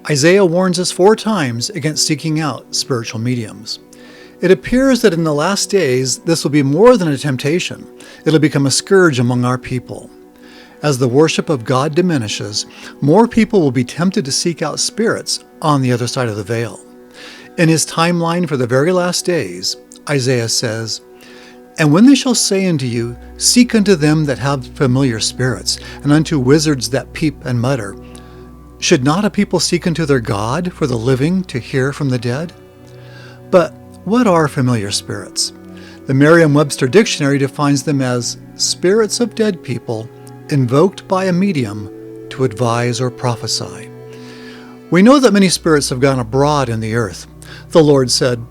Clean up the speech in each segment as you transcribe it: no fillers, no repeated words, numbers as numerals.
Isaiah warns us 4 times against seeking out spiritual mediums. It appears that in the last days, this will be more than a temptation. It'll become a scourge among our people. As the worship of God diminishes, more people will be tempted to seek out spirits on the other side of the veil. In his timeline for the very last days, Isaiah says, "And when they shall say unto you, Seek unto them that have familiar spirits, and unto wizards that peep and mutter, should not a people seek unto their God for the living to hear from the dead?" But what are familiar spirits? The Merriam-Webster Dictionary defines them as spirits of dead people invoked by a medium to advise or prophesy. We know that many spirits have gone abroad in the earth. The Lord said,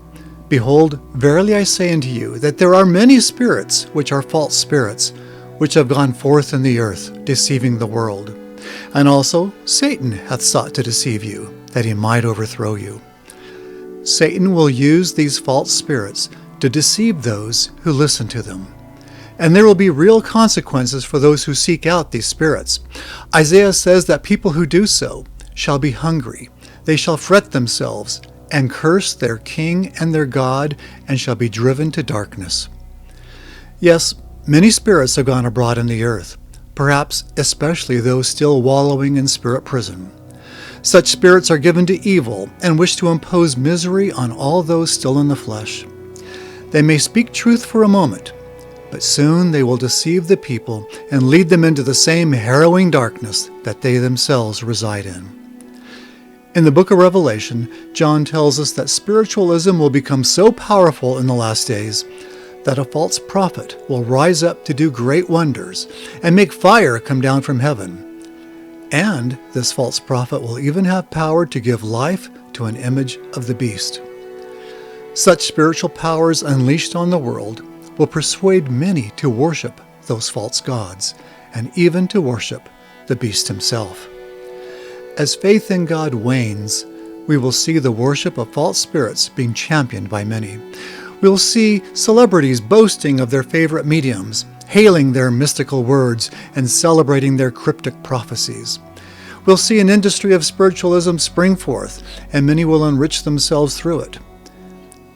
"Behold, verily I say unto you, that there are many spirits, which are false spirits, which have gone forth in the earth, deceiving the world. And also Satan hath sought to deceive you, that he might overthrow you." Satan will use these false spirits to deceive those who listen to them. And there will be real consequences for those who seek out these spirits. Isaiah says that people who do so shall be hungry. They shall fret themselves and curse their king and their God, and shall be driven to darkness. Yes, many spirits have gone abroad in the earth, perhaps especially those still wallowing in spirit prison. Such spirits are given to evil and wish to impose misery on all those still in the flesh. They may speak truth for a moment, but soon they will deceive the people and lead them into the same harrowing darkness that they themselves reside in. In the book of Revelation, John tells us that spiritualism will become so powerful in the last days that a false prophet will rise up to do great wonders and make fire come down from heaven. And this false prophet will even have power to give life to an image of the beast. Such spiritual powers unleashed on the world will persuade many to worship those false gods and even to worship the beast himself. As faith in God wanes, we will see the worship of false spirits being championed by many. We will see celebrities boasting of their favorite mediums, hailing their mystical words, and celebrating their cryptic prophecies. We'll see an industry of spiritualism spring forth, and many will enrich themselves through it.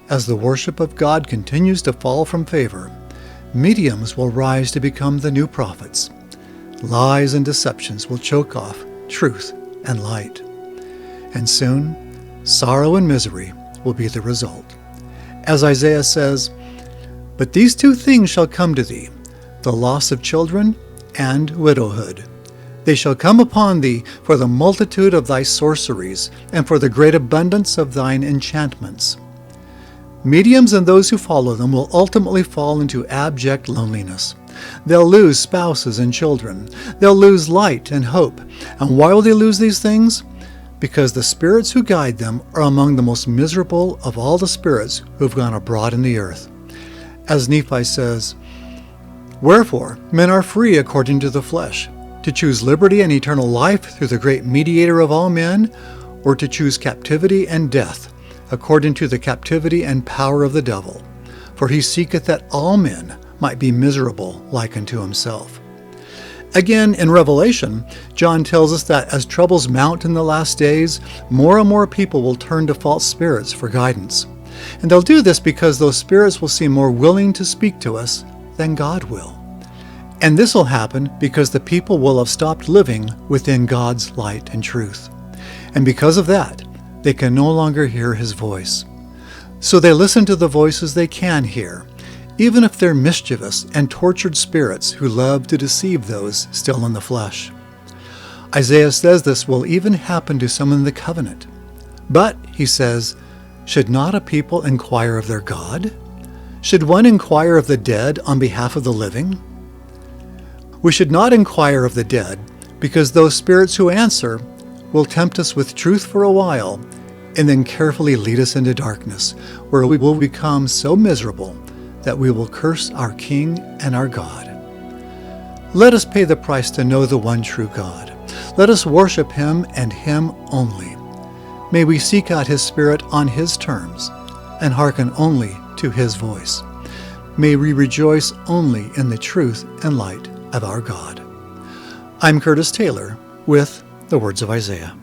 As the worship of God continues to fall from favor, mediums will rise to become the new prophets. Lies and deceptions will choke off truth and light. And soon, sorrow and misery will be the result. As Isaiah says, "But these 2 things shall come to thee, the loss of children and widowhood. They shall come upon thee for the multitude of thy sorceries, and for the great abundance of thine enchantments." Mediums and those who follow them will ultimately fall into abject loneliness. They'll lose spouses and children. They'll lose light and hope. And why will they lose these things? Because the spirits who guide them are among the most miserable of all the spirits who have gone abroad in the earth. As Nephi says, "Wherefore men are free according to the flesh, to choose liberty and eternal life through the great mediator of all men, or to choose captivity and death, according to the captivity and power of the devil. For he seeketh that all men might be miserable like unto himself." Again, in Revelation, John tells us that as troubles mount in the last days, more and more people will turn to false spirits for guidance. And they'll do this because those spirits will seem more willing to speak to us than God will. And this will happen because the people will have stopped living within God's light and truth. And because of that, they can no longer hear his voice. So they listen to the voices they can hear, even if they're mischievous and tortured spirits who love to deceive those still in the flesh. Isaiah says this will even happen to some in the covenant. But, he says, should not a people inquire of their God? Should one inquire of the dead on behalf of the living? We should not inquire of the dead, because those spirits who answer will tempt us with truth for a while, and then carefully lead us into darkness, where we will become so miserable that we will curse our King and our God. Let us pay the price to know the one true God. Let us worship him and him only. May we seek out his Spirit on his terms and hearken only to his voice. May we rejoice only in the truth and light of our God. I'm Curtis Taylor with the Words of Isaiah.